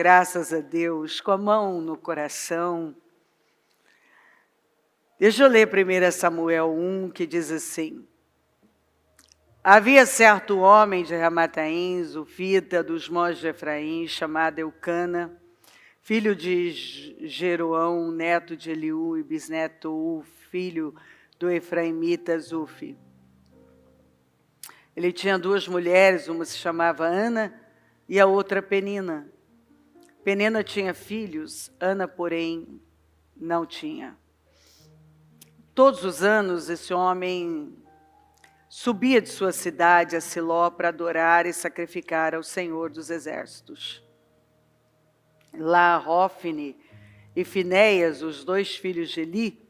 graças a Deus, com a mão no coração. Deixa eu ler 1 Samuel 1, que diz assim: Havia certo homem de Ramataim, Zufita, dos montes de Efraim, chamado Eucana, filho de Jeroão, neto de Eliú, e bisneto filho do efraimita Zufi. Ele tinha 2 mulheres, uma se chamava Ana e a outra Penina. Penina tinha filhos, Ana, porém, não tinha. Todos os anos, esse homem subia de sua cidade a Siló para adorar e sacrificar ao Senhor dos Exércitos. Lá, Hófine e Finéias, os 2 filhos de Eli,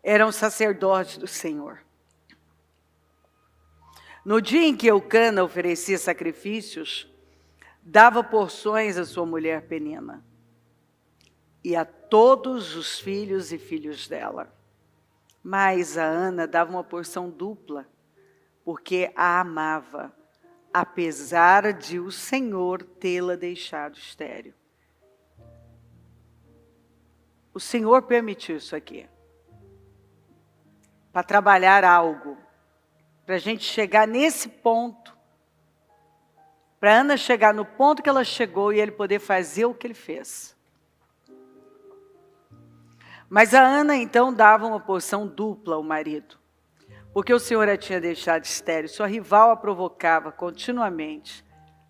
eram sacerdotes do Senhor. No dia em que Eucana oferecia sacrifícios, dava porções à sua mulher Penina e a todos os filhos e filhos dela. Mas a Ana dava uma porção dupla, porque a amava, apesar de o Senhor tê-la deixado estéril. O Senhor permitiu isso aqui, para trabalhar algo, para a gente chegar nesse ponto, para Ana chegar no ponto que ela chegou e ele poder fazer o que ele fez. Mas a Ana então dava uma porção dupla ao marido, porque o Senhor a tinha deixado estéril. Sua rival a provocava continuamente,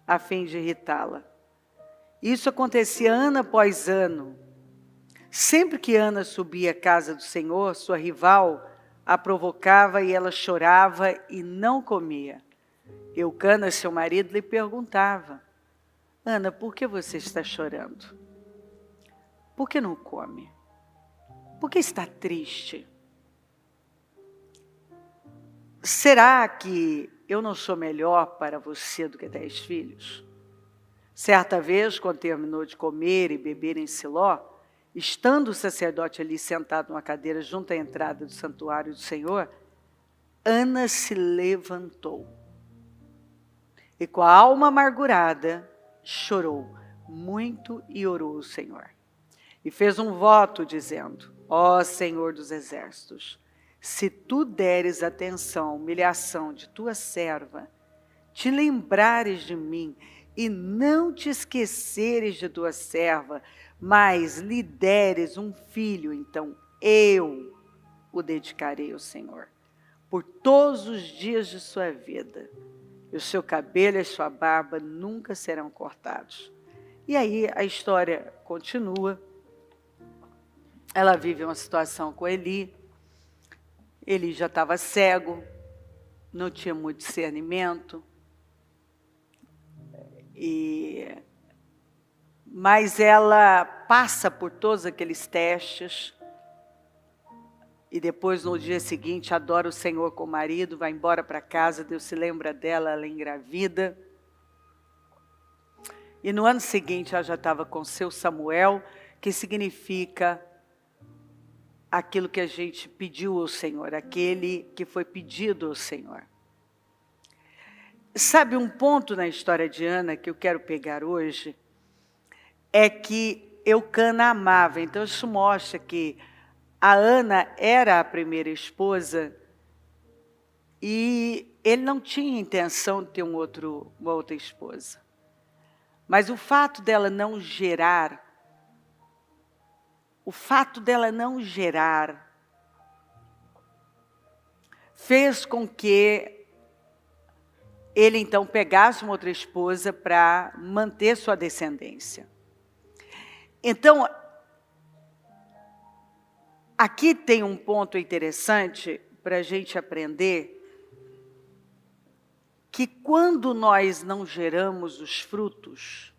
a fim de irritá-la. Isso acontecia ano após ano. Sempre que Ana subia à casa do Senhor, sua rival a provocava e ela chorava e não comia. Eucana, seu marido, lhe perguntava: Ana, por que você está chorando? Por que não come? Por que está triste? Será que eu não sou melhor para você do que 10 filhos? Certa vez, quando terminou de comer e beber em Siló, estando o sacerdote ali sentado numa cadeira junto à entrada do santuário do Senhor, Ana se levantou e com a alma amargurada chorou muito e orou ao Senhor. E fez um voto dizendo: Ó Senhor dos Exércitos, se tu deres atenção à humilhação de tua serva, te lembrares de mim e não te esqueceres de tua serva, mas lhe deres um filho, então eu o dedicarei ao Senhor por todos os dias de sua vida. E o seu cabelo e a sua barba nunca serão cortados. E aí a história continua. Ela vive uma situação com Eli. Eli já estava cego, não tinha muito discernimento. Mas ela passa por todos aqueles testes. E depois, no dia seguinte, adora o Senhor com o marido, vai embora para casa, Deus se lembra dela, ela engravida. E no ano seguinte, ela já estava com seu Samuel, que significa aquilo que a gente pediu ao Senhor, aquele que foi pedido ao Senhor. Sabe, um ponto na história de Ana que eu quero pegar hoje, é que Eucana amava. Então isso mostra que a Ana era a primeira esposa e ele não tinha intenção de ter uma outra esposa. Mas o fato dela não gerar, fez com que ele então pegasse uma outra esposa para manter sua descendência. Então, aqui tem um ponto interessante para a gente aprender, que quando nós não geramos os frutos,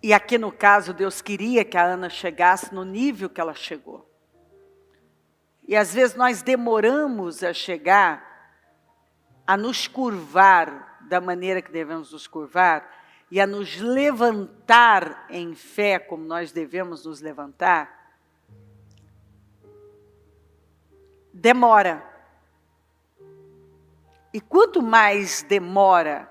e aqui no caso Deus queria que a Ana chegasse no nível que ela chegou. E às vezes nós demoramos a chegar, a nos curvar da maneira que devemos nos curvar, e a nos levantar em fé como nós devemos nos levantar, demora. E quanto mais demora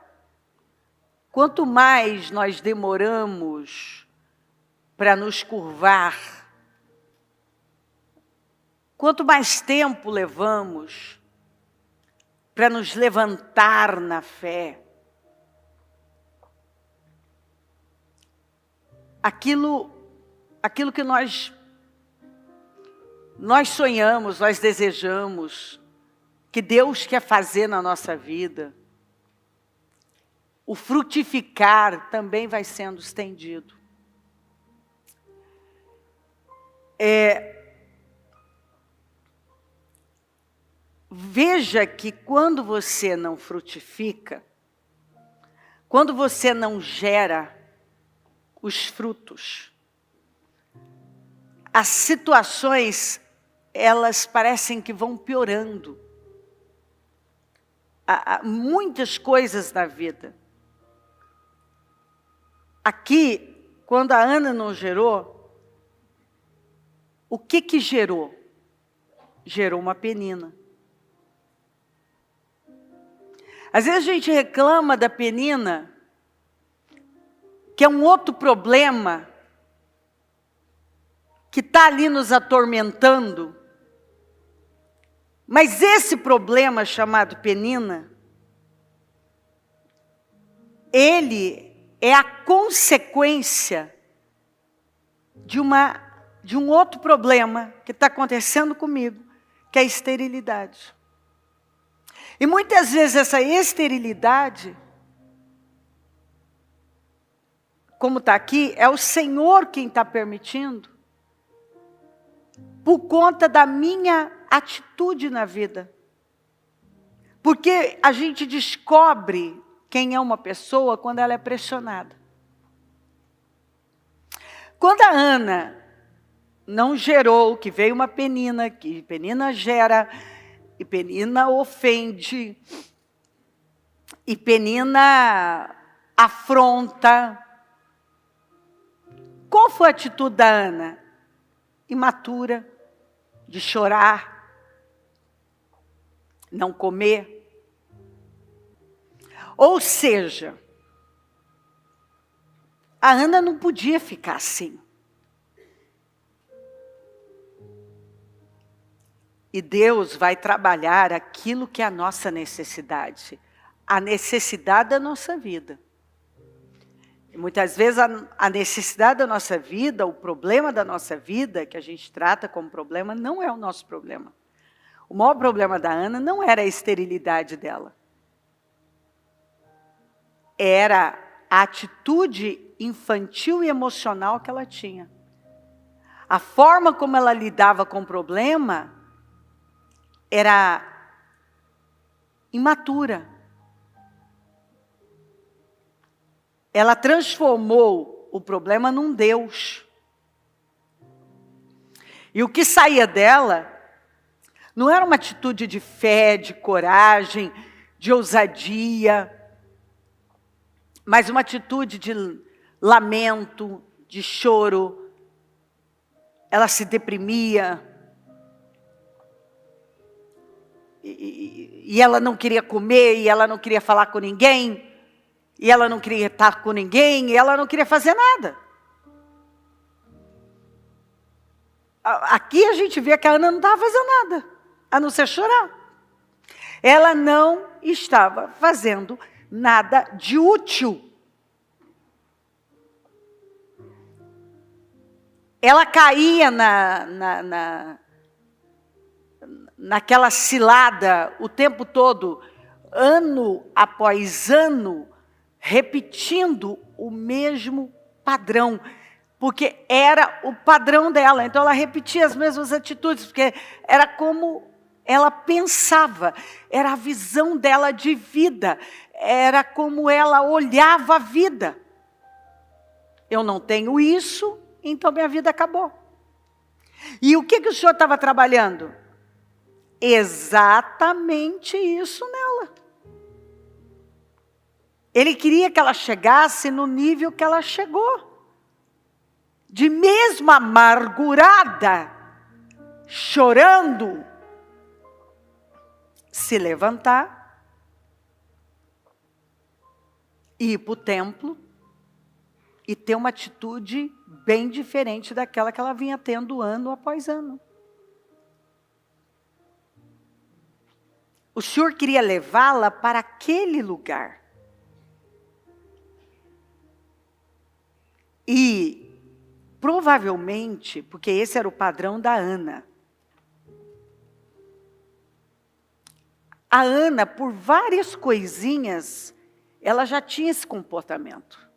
quanto mais nós demoramos para nos curvar, quanto mais tempo levamos para nos levantar na fé, aquilo que nós sonhamos, nós desejamos, que Deus quer fazer na nossa vida, o frutificar também vai sendo estendido. Veja que quando você não frutifica, quando você não gera os frutos, as situações, elas parecem que vão piorando. Há muitas coisas na vida. Aqui, quando a Ana não gerou, o que gerou? Gerou uma penina. Às vezes a gente reclama da penina, que é um outro problema, que está ali nos atormentando, mas esse problema chamado penina, ele é a consequência de um outro problema que está acontecendo comigo, que é a esterilidade. E muitas vezes essa esterilidade, como está aqui, é o Senhor quem está permitindo, por conta da minha atitude na vida. Porque a gente descobre quem é uma pessoa quando ela é pressionada. Quando a Ana não gerou, que veio uma penina, que penina gera, e penina ofende, e penina afronta. Qual foi a atitude da Ana? Imatura, de chorar, não comer. Ou seja, a Ana não podia ficar assim. E Deus vai trabalhar aquilo que é a nossa necessidade. A necessidade da nossa vida. E muitas vezes a necessidade da nossa vida, o problema da nossa vida, que a gente trata como problema, não é o nosso problema. O maior problema da Ana não era a esterilidade dela. Era a atitude infantil e emocional que ela tinha. A forma como ela lidava com o problema era imatura. Ela transformou o problema num Deus. E o que saía dela não era uma atitude de fé, de coragem, de ousadia, mas uma atitude de lamento, de choro. Ela se deprimia. E ela não queria comer, e ela não queria falar com ninguém, e ela não queria estar com ninguém, e ela não queria fazer nada. Aqui a gente vê que a Ana não estava fazendo nada, a não ser chorar. Ela não estava fazendo nada de útil. Ela caía naquela cilada o tempo todo, ano após ano, repetindo o mesmo padrão, porque era o padrão dela. Então ela repetia as mesmas atitudes, porque era como ela pensava, era a visão dela de vida, era como ela olhava a vida. Eu não tenho isso, então minha vida acabou. E o que o Senhor estava trabalhando? Exatamente isso nela. Ele queria que ela chegasse no nível que ela chegou. De mesmo amargurada, chorando, se levantar ir para o templo e ter uma atitude bem diferente daquela que ela vinha tendo ano após ano. O Senhor queria levá-la para aquele lugar. E, provavelmente, porque esse era o padrão da Ana. A Ana, por várias coisinhas, ela já tinha esse comportamento.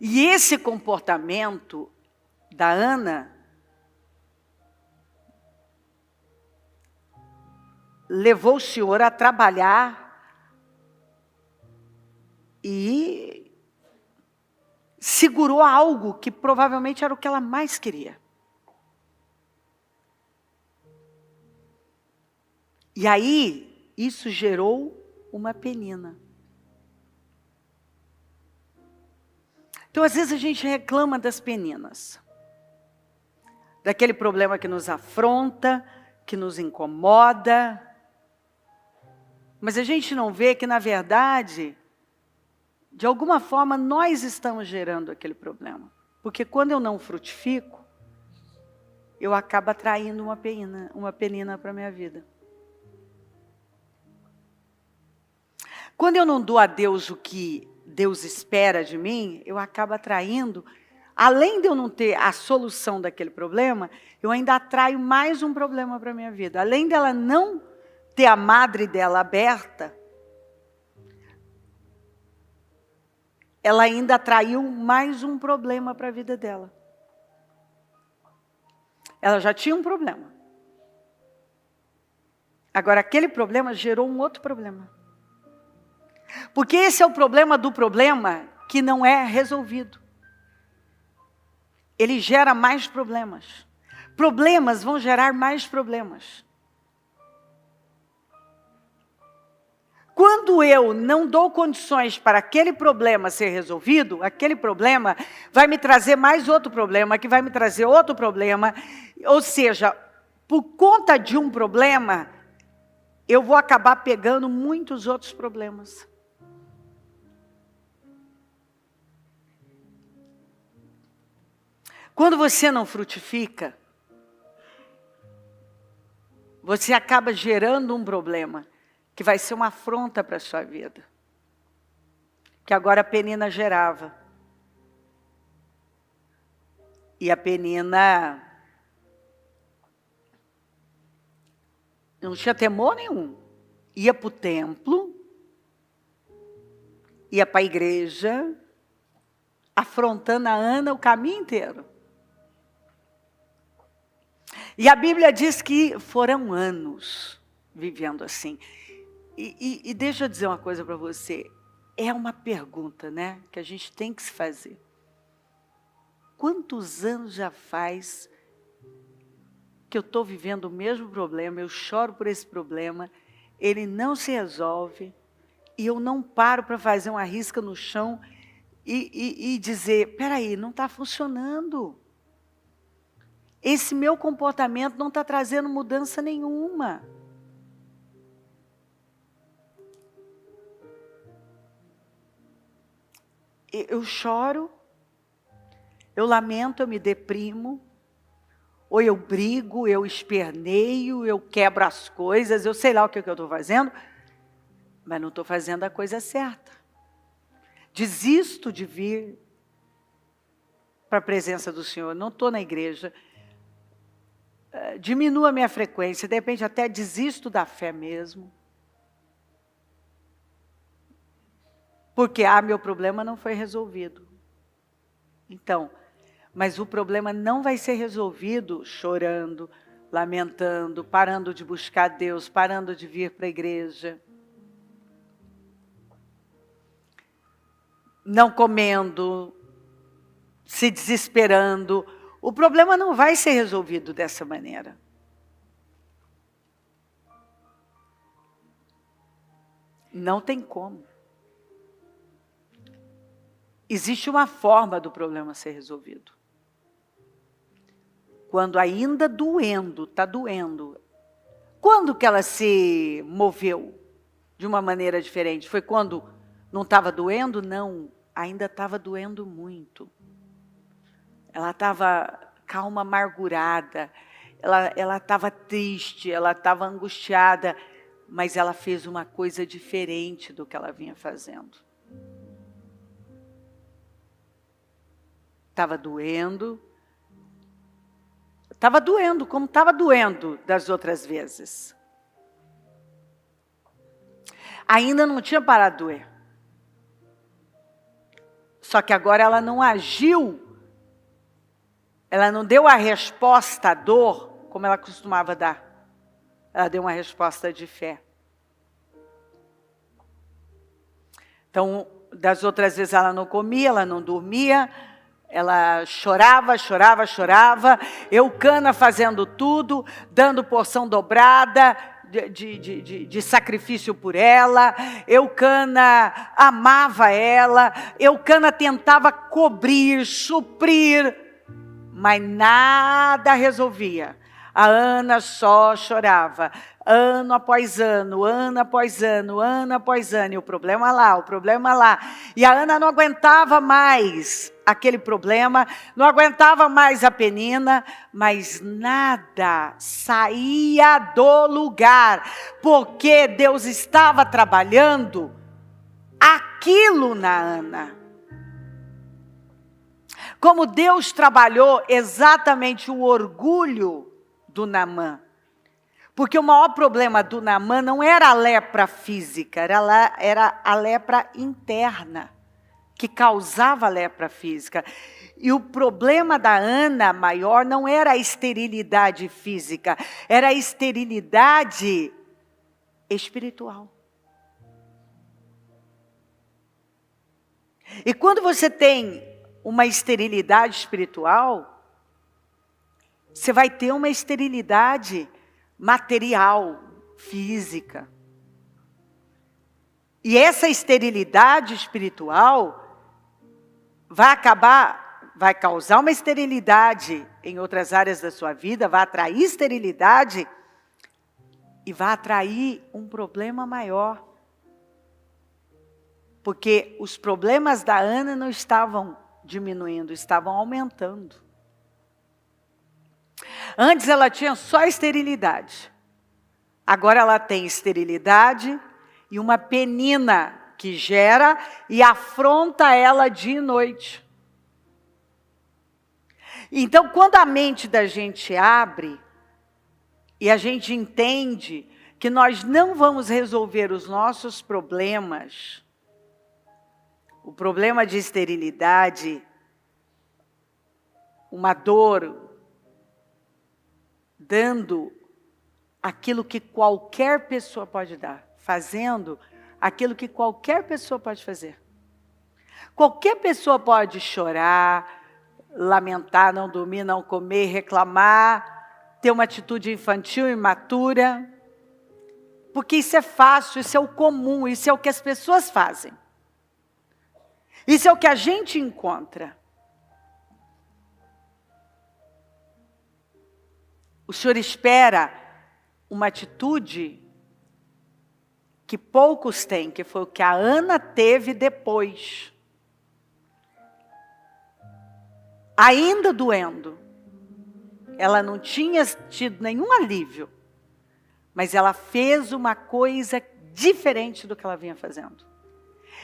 E esse comportamento da Ana levou o Senhor a trabalhar e segurou algo que provavelmente era o que ela mais queria. E aí, isso gerou uma penina. Então, às vezes a gente reclama das peninas. Daquele problema que nos afronta, que nos incomoda. Mas a gente não vê que, na verdade, de alguma forma, nós estamos gerando aquele problema. Porque quando eu não frutifico, eu acabo atraindo uma penina para a minha vida. Quando eu não dou a Deus o que Deus espera de mim, eu acabo atraindo, além de eu não ter a solução daquele problema, eu ainda atraio mais um problema para a minha vida. Além dela não ter a madre dela aberta, ela ainda atraiu mais um problema para a vida dela. Ela já tinha um problema. Agora, aquele problema gerou um outro problema. Porque esse é o problema do problema que não é resolvido. Ele gera mais problemas. Problemas vão gerar mais problemas. Quando eu não dou condições para aquele problema ser resolvido, aquele problema vai me trazer mais outro problema, que vai me trazer outro problema. Ou seja, por conta de um problema, eu vou acabar pegando muitos outros problemas. Quando você não frutifica, você acaba gerando um problema que vai ser uma afronta para a sua vida. Que agora a penina gerava. E a penina não tinha temor nenhum. Ia para o templo, ia para a igreja, afrontando a Ana o caminho inteiro. E a Bíblia diz que foram anos vivendo assim. E deixa eu dizer uma coisa para você. É uma pergunta, né, que a gente tem que se fazer. Quantos anos já faz que eu estou vivendo o mesmo problema, eu choro por esse problema, ele não se resolve, e eu não paro para fazer uma risca no chão e dizer, peraí, não está funcionando. Esse meu comportamento não está trazendo mudança nenhuma. Eu choro, eu lamento, eu me deprimo, ou eu brigo, eu esperneio, eu quebro as coisas, eu sei lá o que eu estou fazendo, mas não estou fazendo a coisa certa. Desisto de vir para a presença do Senhor, não estou na igreja, diminuo a minha frequência, de repente até desisto da fé mesmo. Porque, meu problema não foi resolvido. Então, mas o problema não vai ser resolvido chorando, lamentando, parando de buscar Deus, parando de vir para a igreja. Não comendo, se desesperando. O problema não vai ser resolvido dessa maneira. Não tem como. Existe uma forma do problema ser resolvido. Quando ainda doendo, está doendo. Quando que ela se moveu? de uma maneira diferente? Foi quando não estava doendo? Não, ainda estava doendo muito. Ela estava calma, amargurada, ela estava triste, ela estava angustiada, mas ela fez uma coisa diferente do que ela vinha fazendo. Estava doendo como estava doendo das outras vezes. Ainda não tinha parado de doer. Só que agora ela não agiu, ela não deu a resposta à dor como ela costumava dar. Ela deu uma resposta de fé. Então, das outras vezes ela não comia, ela não dormia, ela chorava. Eucana fazendo tudo, dando porção dobrada de sacrifício por ela. Eucana amava ela. Eucana tentava cobrir, suprir, mas nada resolvia. A Ana só chorava, ano após ano, ano após ano, ano após ano. E o problema lá. E a Ana não aguentava mais aquele problema, não aguentava mais a Penina, mas nada saía do lugar, porque Deus estava trabalhando aquilo na Ana. Como Deus trabalhou exatamente o orgulho do Naamã. Porque o maior problema do Naamã não era a lepra física, era a lepra interna, que causava a lepra física. E o problema da Ana maior não era a esterilidade física, era a esterilidade espiritual. E quando você tem uma esterilidade espiritual, você vai ter uma esterilidade material, física. E essa esterilidade espiritual vai causar uma esterilidade em outras áreas da sua vida, vai atrair esterilidade e vai atrair um problema maior. Porque os problemas da Ana não estavam diminuindo, estavam aumentando. Antes ela tinha só esterilidade. Agora ela tem esterilidade e uma penina que gera e afronta ela dia e noite. Então, quando a mente da gente abre e a gente entende que nós não vamos resolver os nossos problemas, o problema de esterilidade, uma dor, dando aquilo que qualquer pessoa pode dar, fazendo aquilo que qualquer pessoa pode fazer. Qualquer pessoa pode chorar, lamentar, não dormir, não comer, reclamar, ter uma atitude infantil, imatura, porque isso é fácil, isso é o comum, isso é o que as pessoas fazem. Isso é o que a gente encontra. O Senhor espera uma atitude que poucos têm, que foi o que a Ana teve depois. Ainda doendo. Ela não tinha tido nenhum alívio, mas ela fez uma coisa diferente do que ela vinha fazendo.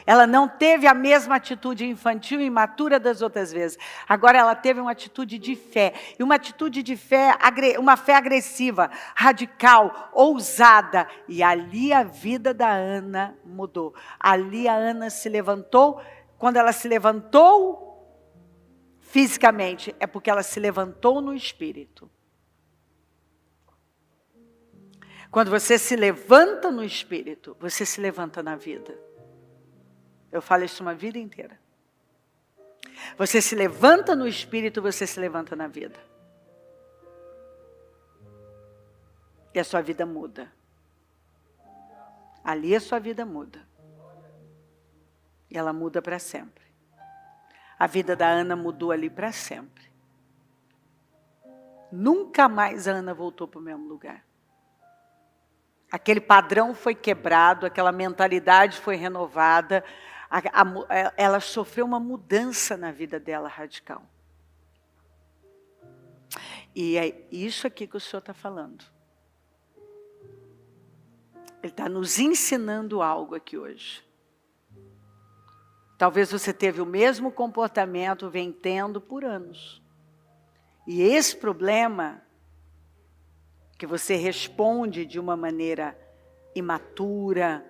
Ela não teve a mesma atitude infantil e imatura das outras vezes. Agora ela teve uma atitude de fé. E uma atitude de fé, uma fé agressiva, radical, ousada. E ali a vida da Ana mudou. Ali a Ana se levantou. Quando ela se levantou fisicamente, é porque ela se levantou no espírito. Quando você se levanta no espírito, você se levanta na vida. Eu falo isso uma vida inteira. Você se levanta no espírito, você se levanta na vida. E a sua vida muda. Ali a sua vida muda. E ela muda para sempre. A vida da Ana mudou ali para sempre. Nunca mais a Ana voltou para o mesmo lugar. Aquele padrão foi quebrado, aquela mentalidade foi renovada, ela sofreu uma mudança na vida dela radical. E é isso aqui que o Senhor está falando. Ele está nos ensinando algo aqui hoje. Talvez você teve o mesmo comportamento, vem tendo por anos. E esse problema, que você responde de uma maneira imatura,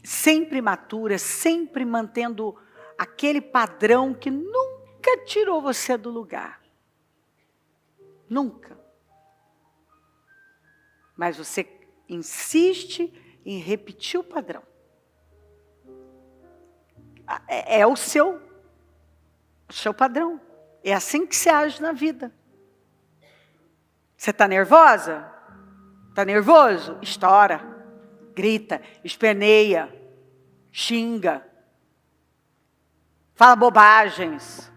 sempre mantendo aquele padrão que nunca tirou você do lugar. Nunca. Mas você insiste em repetir o padrão. É o seu padrão. É assim que se age na vida. Você está nervosa? Está nervoso? Estoura, grita, esperneia, xinga, fala bobagens.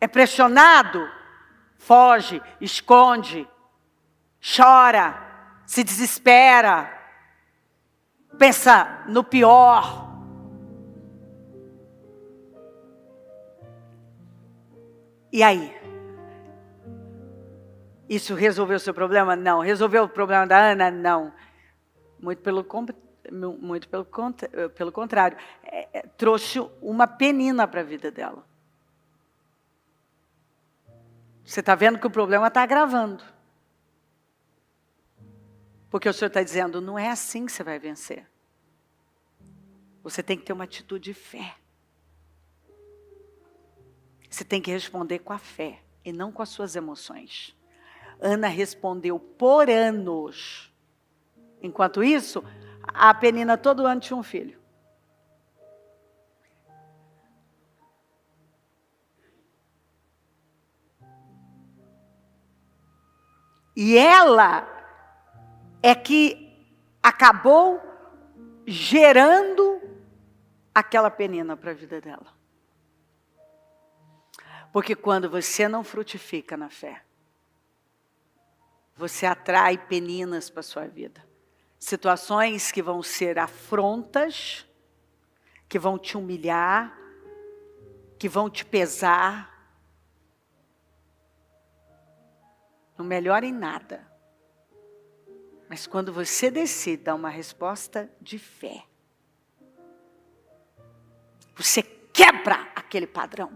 É pressionado? Foge, esconde, chora, se desespera, pensa no pior. E aí? Isso resolveu o seu problema? Não. Resolveu o problema da Ana? Não. Muito pelo contrário. Trouxe uma penina para a vida dela. Você está vendo que o problema está agravando. Porque o Senhor está dizendo, não é assim que você vai vencer. Você tem que ter uma atitude de fé. Você tem que responder com a fé e não com as suas emoções. Ana respondeu por anos. Enquanto isso, a Penina todo ano tinha um filho. E ela é que acabou gerando aquela Penina para a vida dela. Porque quando você não frutifica na fé, você atrai peninas para a sua vida. Situações que vão ser afrontas, que vão te humilhar, que vão te pesar. Não melhora em nada. Mas quando você decide dar uma resposta de fé, você quebra aquele padrão.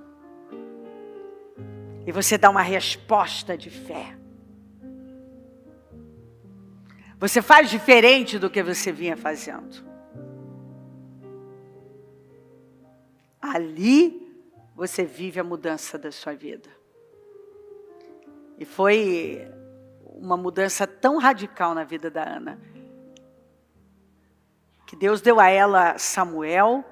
E você dá uma resposta de fé. Você faz diferente do que você vinha fazendo. Ali você vive a mudança da sua vida. E foi uma mudança tão radical na vida da Ana, que Deus deu a ela Samuel,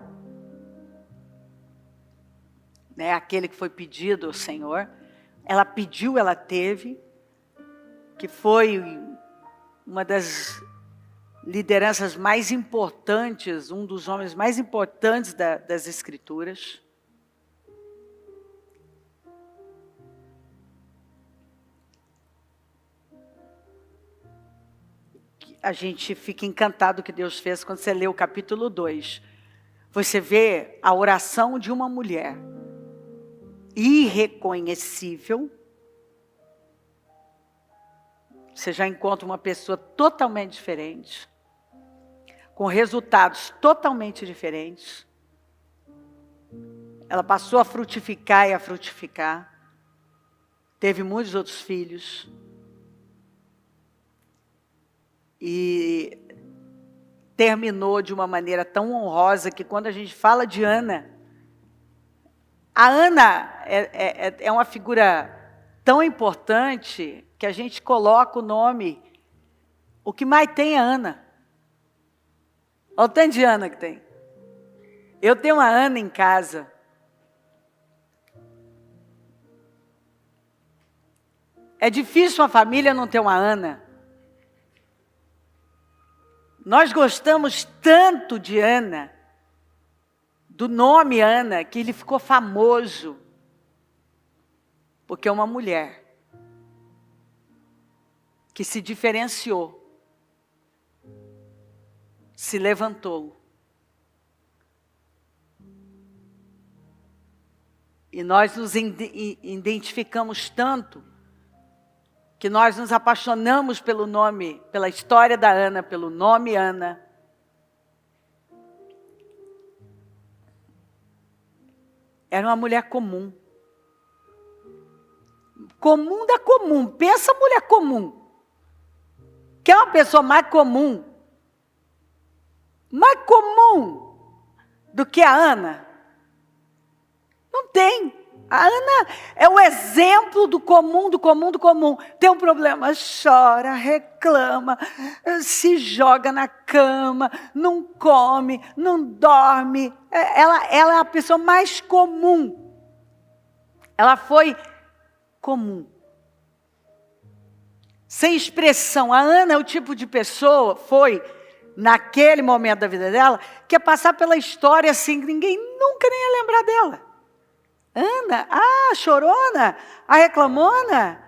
né, aquele que foi pedido ao Senhor. Ela pediu, ela teve, que foi uma das lideranças mais importantes, um dos homens mais importantes das Escrituras. A gente fica encantado que Deus fez quando você lê o capítulo 2. Você vê a oração de uma mulher irreconhecível. Você já encontra uma pessoa totalmente diferente, com resultados totalmente diferentes. Ela passou a frutificar e a frutificar. Teve muitos outros filhos. E terminou de uma maneira tão honrosa que quando a gente fala de Ana, a Ana é uma figura tão importante que a gente coloca o nome. O que mais tem é Ana. Olha o tanto de Ana que tem. Eu tenho uma Ana em casa. É difícil uma família não ter uma Ana. Nós gostamos tanto de Ana, do nome Ana, que ele ficou famoso. Porque é uma mulher que se diferenciou, se levantou. E nós nos identificamos tanto, que nós nos apaixonamos pelo nome, pela história da Ana, pelo nome Ana. Era uma mulher comum. Comum da comum. Pensa mulher comum. Que é uma pessoa mais comum. Mais comum do que a Ana. Não tem. A Ana é o exemplo do comum, do comum, do comum. Tem um problema, chora, reclama, se joga na cama, não come, não dorme. Ela é a pessoa mais comum. Ela foi comum. Sem expressão. A Ana é o tipo de pessoa, naquele momento da vida dela, que ia passar pela história assim, que ninguém nunca nem ia lembrar dela. Ana, chorona, a reclamona,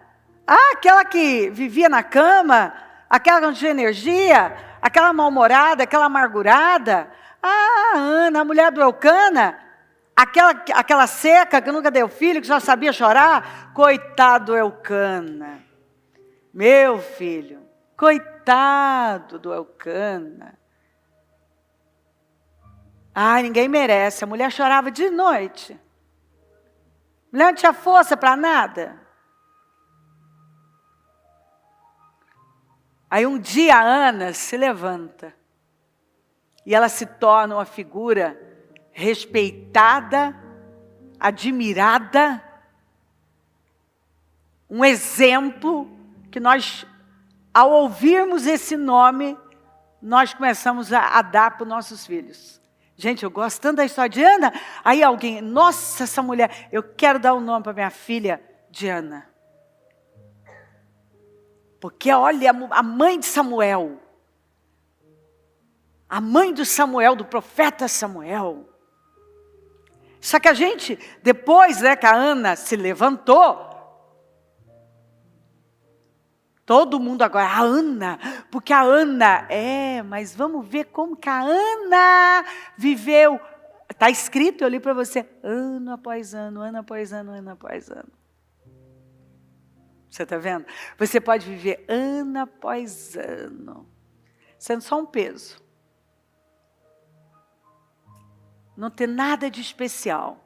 aquela que vivia na cama, aquela que não tinha energia, aquela mal-humorada, aquela amargurada, Ana, a mulher do Elcana, aquela seca que nunca deu filho, que só sabia chorar, coitado do Elcana, meu filho, coitado do Elcana. Ninguém merece, a mulher chorava de noite. Mulher não tinha força para nada. Aí um dia a Ana se levanta. E ela se torna uma figura respeitada, admirada. Um exemplo que nós, ao ouvirmos esse nome, nós começamos a dar para os nossos filhos. Gente, eu gosto tanto da história de Ana. Aí alguém, nossa, essa mulher, eu quero dar um nome para minha filha, Diana. Porque olha, a mãe de Samuel. A mãe do Samuel, do profeta Samuel. Só que a gente, depois que a Ana se levantou, todo mundo agora, a Ana, porque a Ana, mas vamos ver como que a Ana viveu. Está escrito, eu li para você, ano após ano, ano após ano, ano após ano. Você está vendo? Você pode viver ano após ano, sendo só um peso. Não ter nada de especial.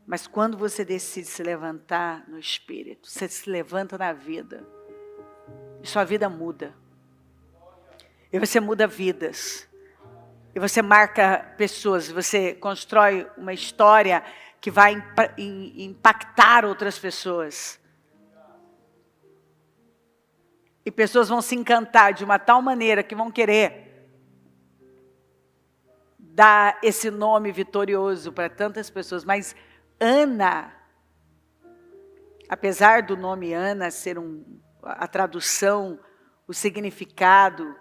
Mas quando você decide se levantar no Espírito, você se levanta na vida, e sua vida muda. E você muda vidas. E você marca pessoas, você constrói uma história que vai impactar outras pessoas. E pessoas vão se encantar de uma tal maneira que vão querer dar esse nome vitorioso para tantas pessoas. Mas Ana, apesar do nome Ana ser a tradução, o significado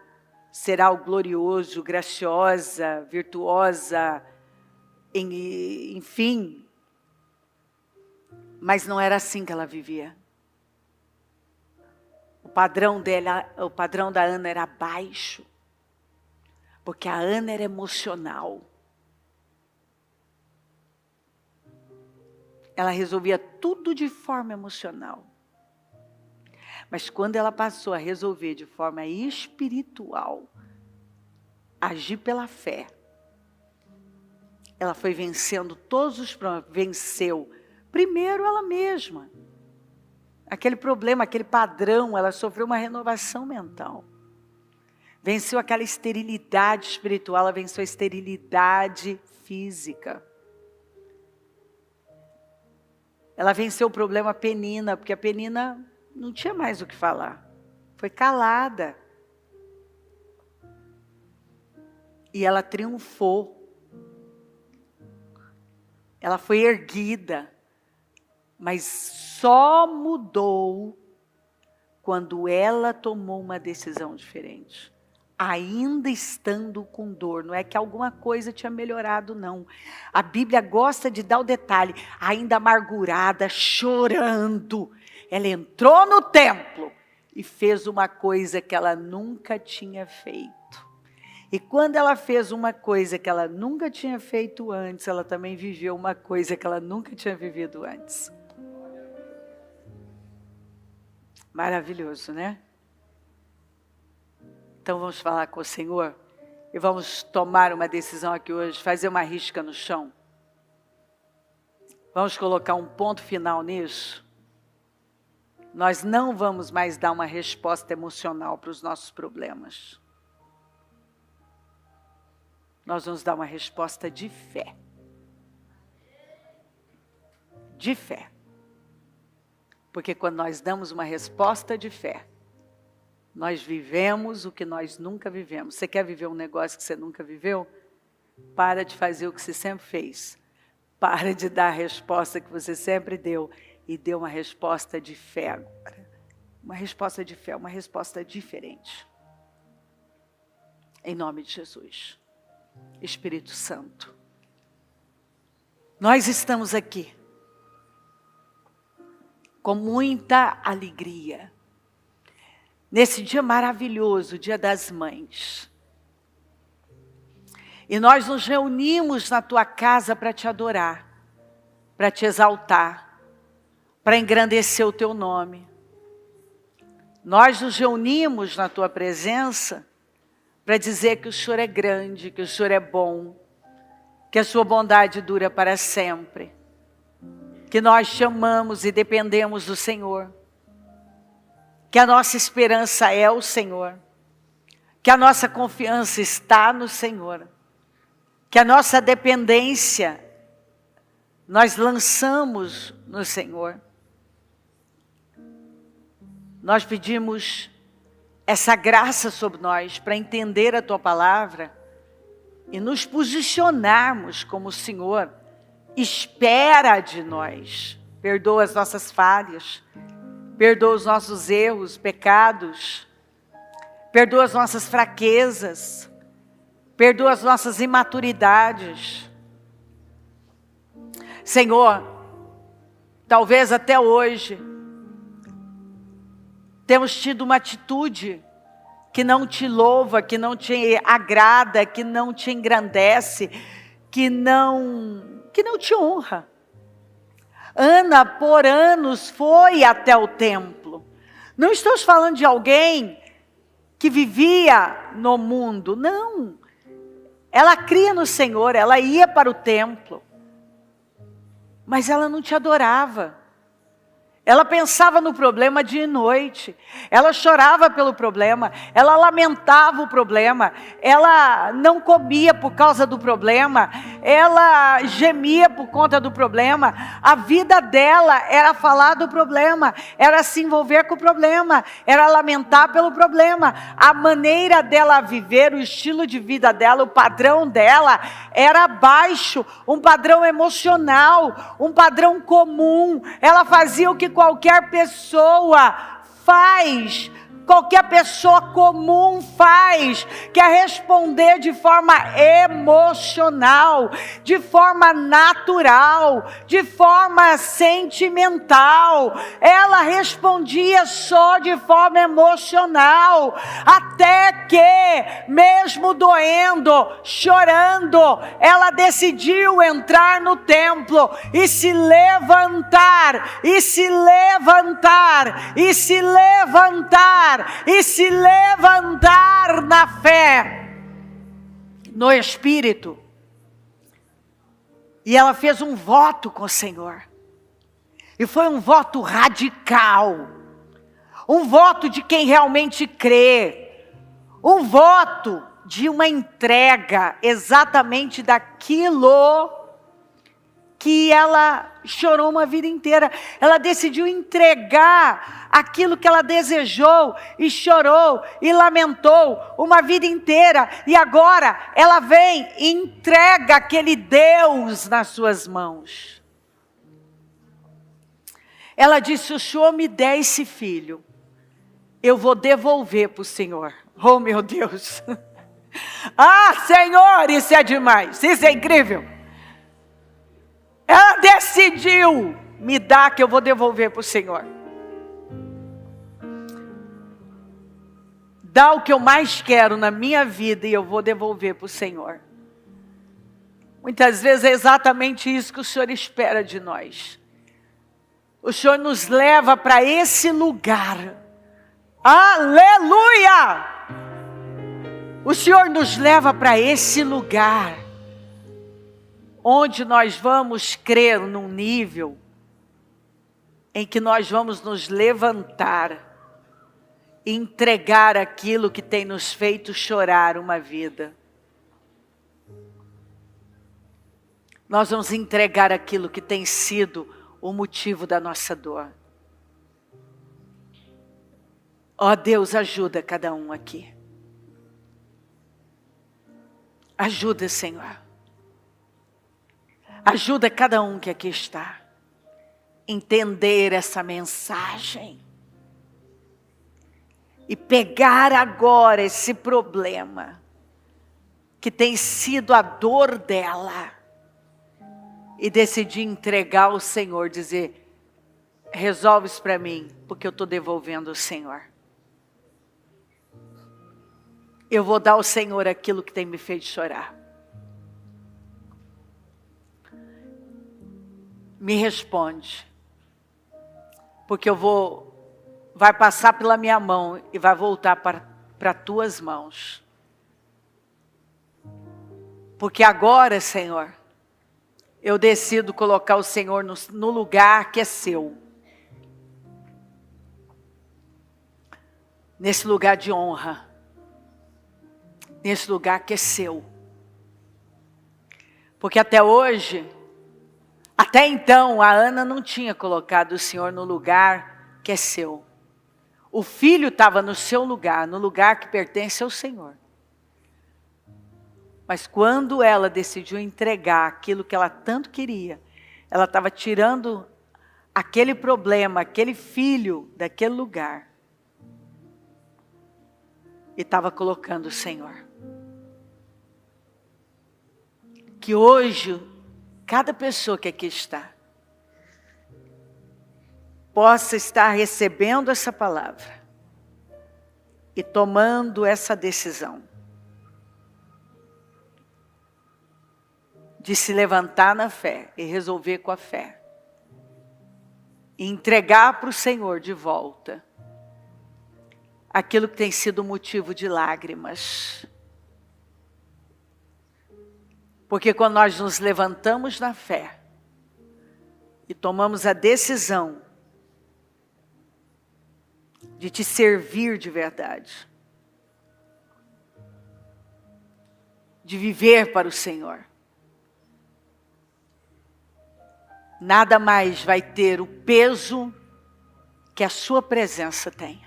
ser algo glorioso, graciosa, virtuosa, enfim, mas não era assim que ela vivia. O padrão da Ana era baixo, porque a Ana era emocional. Ela resolvia tudo de forma emocional. Mas quando ela passou a resolver de forma espiritual, agir pela fé, ela foi vencendo todos os problemas. Venceu primeiro ela mesma. Aquele problema, aquele padrão, ela sofreu uma renovação mental. Venceu aquela esterilidade espiritual, ela venceu a esterilidade física. Ela venceu o problema Penina, porque a Penina não tinha mais o que falar. Foi calada. E ela triunfou. Ela foi erguida. Mas só mudou quando ela tomou uma decisão diferente. Ainda estando com dor. Não é que alguma coisa tinha melhorado, não. A Bíblia gosta de dar o detalhe. Ainda amargurada, chorando. Ela entrou no templo e fez uma coisa que ela nunca tinha feito. E quando ela fez uma coisa que ela nunca tinha feito antes, ela também viveu uma coisa que ela nunca tinha vivido antes. Maravilhoso, né? Então vamos falar com o Senhor e vamos tomar uma decisão aqui hoje, fazer uma risca no chão. Vamos colocar um ponto final nisso. Nós não vamos mais dar uma resposta emocional para os nossos problemas. Nós vamos dar uma resposta de fé. De fé. Porque quando nós damos uma resposta de fé, nós vivemos o que nós nunca vivemos. Você quer viver um negócio que você nunca viveu? Para de fazer o que você sempre fez. Para de dar a resposta que você sempre deu. E dê uma resposta de fé agora. Uma resposta de fé, uma resposta diferente. Em nome de Jesus. Espírito Santo. Nós estamos aqui. Com muita alegria. Nesse dia maravilhoso, Dia das Mães. E nós nos reunimos na tua casa para te adorar, para te exaltar, para engrandecer o teu nome. Nós nos reunimos na tua presença para dizer que o Senhor é grande, que o Senhor é bom, que a sua bondade dura para sempre, que nós te amamos e dependemos do Senhor, que a nossa esperança é o Senhor, que a nossa confiança está no Senhor, que a nossa dependência nós lançamos no Senhor. Nós pedimos essa graça sobre nós para entender a tua palavra e nos posicionarmos como o Senhor espera de nós. Perdoa as nossas falhas, perdoa os nossos erros, pecados, perdoa as nossas fraquezas, perdoa as nossas imaturidades. Senhor, talvez até hoje temos tido uma atitude que não te louva, que não te agrada, que não te engrandece, que não te honra. Ana, por anos, foi até o templo. Não estamos falando de alguém que vivia no mundo, não. Ela cria no Senhor, ela ia para o templo. Mas ela não te adorava. Ela pensava no problema dia e noite. Ela chorava pelo problema. Ela lamentava o problema. Ela não comia por causa do problema. Ela gemia por conta do problema. A vida dela era falar do problema. Era se envolver com o problema. Era lamentar pelo problema. A maneira dela viver, o estilo de vida dela, o padrão dela era baixo. Um padrão emocional. Um padrão comum. Ela fazia o que qualquer pessoa faz, qualquer pessoa comum faz, que é responder de forma emocional, de forma natural, de forma sentimental. Ela respondia só de forma emocional, até que, mesmo doendo, chorando, ela decidiu entrar no templo e se levantar, e se levantar, e se levantar, e se levantar na fé, no Espírito. E ela fez um voto com o Senhor. E foi um voto radical. Um voto de quem realmente crê. Um voto de uma entrega exatamente daquilo que ela chorou uma vida inteira. Ela decidiu entregar aquilo que ela desejou e chorou e lamentou uma vida inteira. E agora ela vem e entrega aquele Deus nas suas mãos. Ela disse: se o Senhor me der esse filho, eu vou devolver para o Senhor. Oh, meu Deus! Ah, Senhor, isso é demais, isso é incrível. Ela decidiu me dar, que eu vou devolver para o Senhor. Dá o que eu mais quero na minha vida e eu vou devolver para o Senhor. Muitas vezes é exatamente isso que o Senhor espera de nós. O Senhor nos leva para esse lugar. Aleluia! O Senhor nos leva para esse lugar, onde nós vamos crer num nível em que nós vamos nos levantar e entregar aquilo que tem nos feito chorar uma vida. Nós vamos entregar aquilo que tem sido o motivo da nossa dor. Ó Deus, ajuda cada um aqui. Ajuda, Senhor. Ajuda cada um que aqui está. Entender essa mensagem. E pegar agora esse problema, que tem sido a dor dela. E decidir entregar ao Senhor, dizer, resolve isso para mim, porque eu estou devolvendo ao Senhor. Eu vou dar ao Senhor aquilo que tem me feito chorar. Me responde. Porque vai passar pela minha mão e vai voltar para tuas mãos. Porque agora, Senhor, eu decido colocar o Senhor no lugar que é seu. Nesse lugar de honra. Nesse lugar que é seu. Porque até hoje, até então, a Ana não tinha colocado o Senhor no lugar que é seu. O filho estava no seu lugar, no lugar que pertence ao Senhor. Mas quando ela decidiu entregar aquilo que ela tanto queria, ela estava tirando aquele problema, aquele filho daquele lugar. E estava colocando o Senhor. Que hoje, cada pessoa que aqui está, possa estar recebendo essa palavra e tomando essa decisão de se levantar na fé e resolver com a fé e entregar para o Senhor de volta aquilo que tem sido motivo de lágrimas. Porque quando nós nos levantamos na fé e tomamos a decisão de te servir de verdade, de viver para o Senhor, nada mais vai ter o peso que a sua presença tem.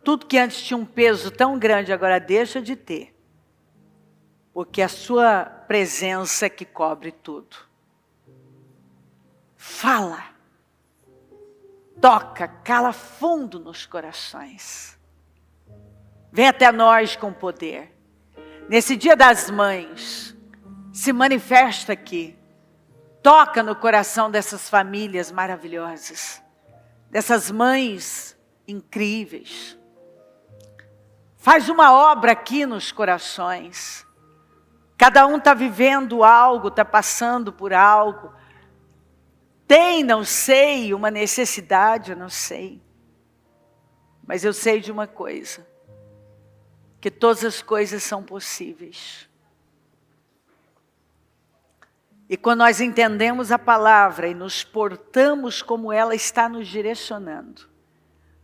Tudo que antes tinha um peso tão grande, agora deixa de ter. Porque a sua presença é que cobre tudo. Fala. Toca, cala fundo nos corações. Vem até nós com poder. Nesse dia das mães, se manifesta aqui. Toca no coração dessas famílias maravilhosas. Dessas mães incríveis. Faz uma obra aqui nos corações. Cada um está vivendo algo, está passando por algo. Tem, não sei, uma necessidade, eu não sei. Mas eu sei de uma coisa. Que todas as coisas são possíveis. E quando nós entendemos a palavra e nos portamos como ela está nos direcionando,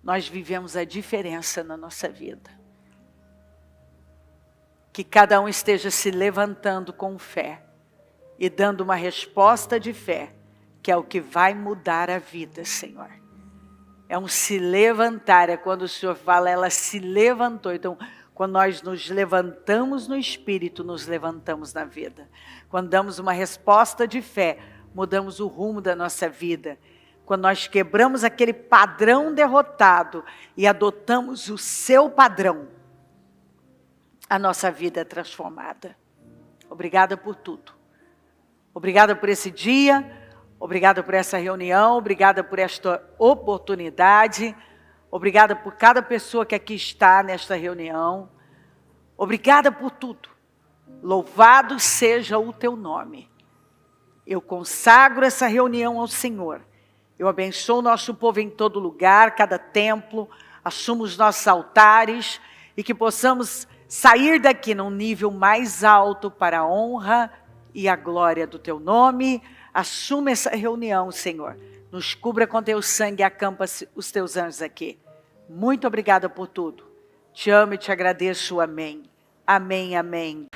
nós vivemos a diferença na nossa vida. Que cada um esteja se levantando com fé e dando uma resposta de fé, que é o que vai mudar a vida, Senhor. É um se levantar, é quando o Senhor fala, ela se levantou. Então, quando nós nos levantamos no Espírito, nos levantamos na vida. Quando damos uma resposta de fé, mudamos o rumo da nossa vida. Quando nós quebramos aquele padrão derrotado e adotamos o seu padrão, a nossa vida é transformada. Obrigada por tudo. Obrigada por esse dia. Obrigada por essa reunião. Obrigada por esta oportunidade. Obrigada por cada pessoa que aqui está nesta reunião. Obrigada por tudo. Louvado seja o teu nome. Eu consagro essa reunião ao Senhor. Eu abençoo o nosso povo em todo lugar, cada templo, assumo os nossos altares e que possamos sair daqui num nível mais alto para a honra e a glória do teu nome. Assuma essa reunião, Senhor. Nos cubra com teu sangue e acampa os teus anjos aqui. Muito obrigada por tudo. Te amo e te agradeço. Amém. Amém, amém.